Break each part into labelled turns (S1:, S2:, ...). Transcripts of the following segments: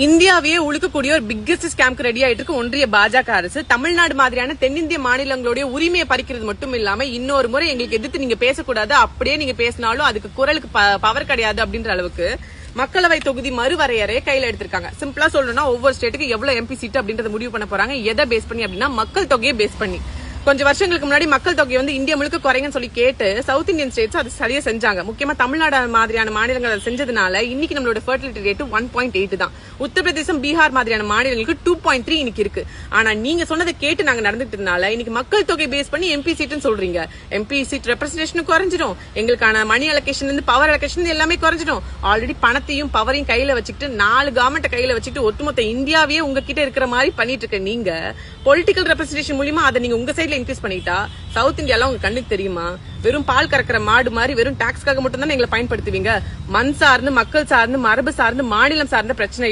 S1: இந்தியாவையே உழுக்கக்கூடிய ஒரு biggest ஸ்கேம்க்கு ready ஆயிட்டு இருக்கு ஒன்றிய பாஜக அரசு. தமிழ்நாடு மாதிரியான தென்னிந்திய மாநிலங்களுடைய உரிமையை பறிக்கிறது மட்டும் இல்லாம இன்னொரு முறை எங்களுக்கு எதிர்த்து நீங்க பேசக்கூடாது, அப்படியே நீங்க பேசினாலும் அதுக்கு குரலுக்கு பவர் கிடையாது அப்படின்ற அளவுக்கு மக்களவை தொகுதி மறுவரையறையை கையில எடுத்திருக்காங்க. சிம்பிளா சொல்லணும்னா ஒவ்வொரு ஸ்டேட்டுக்கு எவ்வளவு எம்பி சீட் அப்படின்றத முடிவு பண்ண போறாங்க. எதை பேஸ் பண்ணி அப்படின்னா மக்கள் தொகையை பேஸ் பண்ணி. கொஞ்சம் வருஷங்களுக்கு முன்னாடி மக்கள் தொகை வந்து இந்தியா முழுக்க குறைங்கன்னு சொல்லி கேட்டு சவுத் இந்தியன் ஸ்டேட்ஸ் அது சரியா செஞ்சாங்க. முக்கியமா தமிழ்நாடு மாதிரியான மாநிலங்கள் அதை செஞ்சதுனால இன்னைக்கு நம்மளோட ஃபெர்டிலிட்டி ரேட் 1.8 தான். உத்தரப்பிரதேசம், பீகார் மாதிரியான மாநிலங்களுக்கு 2.3 இன்னைக்கு இருக்கு. ஆனா நீங்க சொன்னதை கேட்டு நாங்க நடந்துட்டதுனால இன்னைக்கு மக்கள் தொகை பேஸ் பண்ணி எம்பி சீட்னு சொல்றீங்க. எம்பி சீட் ரெப்ரஸன்டேஷன் குறைஞ்சிடும், எங்களுக்கான மணி அலோகேஷன் இருந்து பவர் அலோகேஷன் எல்லாமே குறைஞ்சிடும். ஆல்ரெடி பணத்தையும் பவரையும் கையில வச்சுக்கிட்டு 4 கவர்மெண்ட் கையில வச்சுக்கிட்டு ஒட்டுமொத்த இந்தியாவே உங்ககிட்ட இருக்கிற மாதிரி பண்ணிட்டு இருக்க நீங்க பொலிட்டிக்கல் ரெப்ரஸன்டேஷன் மூலமா அதை நீங்க உங்க சைட்ல இன்க்ரீஸ் பண்ணிட்டா சவுத் இந்தியால உங்க கண்ணுக்கு தெரியுமா? வெறும் பால் கறக்கிற மாடு மாதிரி வெறும் டாக்ஸ்க்காக மட்டும் தான் எங்களை பயன்படுத்துவீங்க. மண் சார்ந்து, மக்கள் சார்ந்து, மரபு சார்ந்து, மாநிலம் சார்ந்த பிரச்சனை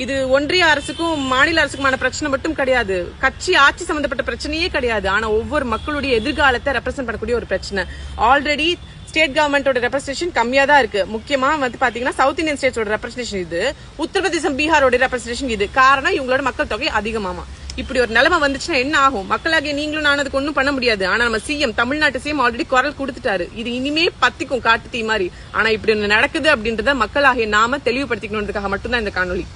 S1: இது ஒன்றிய அரசுக்கும் மாநில அரசுக்குமான பிரச்சனை மட்டும் கிடையாது. கட்சி ஆட்சி சம்பந்தப்பட்ட பிரச்சனையே கிடையாது. ஆனா ஒவ்வொரு மக்களுடைய எதிர்காலத்தை ரெப்ரசென்ட் பண்ணக்கூடிய ஒரு பிரச்சனை. ஆல்ரெடி ஸ்டேட் கவர்மெண்டோட ரெப்ரசன்டேஷன் கம்மியா தான் இருக்கு. முக்கியமா வந்து பாத்தீங்கன்னா சவுத் இந்தியன் ஸ்டேட்ஸோட ரெப்ரசன்டேஷன் இது, உத்தரப்பிரதேசம், பீகாரோட ரெப்ரசன்டேஷன் இது. காரணம் இவங்களோட மக்கள் தொகை அதிகமாமா. இப்படி ஒரு நிலைமை வந்துச்சுன்னா என்ன ஆகும்? மக்களாகிய நீங்களும் நான் அதுக்கு ஒன்னும் பண்ண முடியாது. ஆனா நம்ம சிஎம், தமிழ்நாட்டு சிஎம் ஆல்ரெடி குரல் கொடுத்துட்டாரு. இது இனிமே பத்திக்கும் காட்டு தீ மாதிரி. ஆனா இப்படி ஒண்ணு நடக்குது அப்படின்றத மக்களாகிய நாம தெளிவுபடுத்திக்கணுன்றதுக்காக மட்டும்தான் இந்த காணொலி.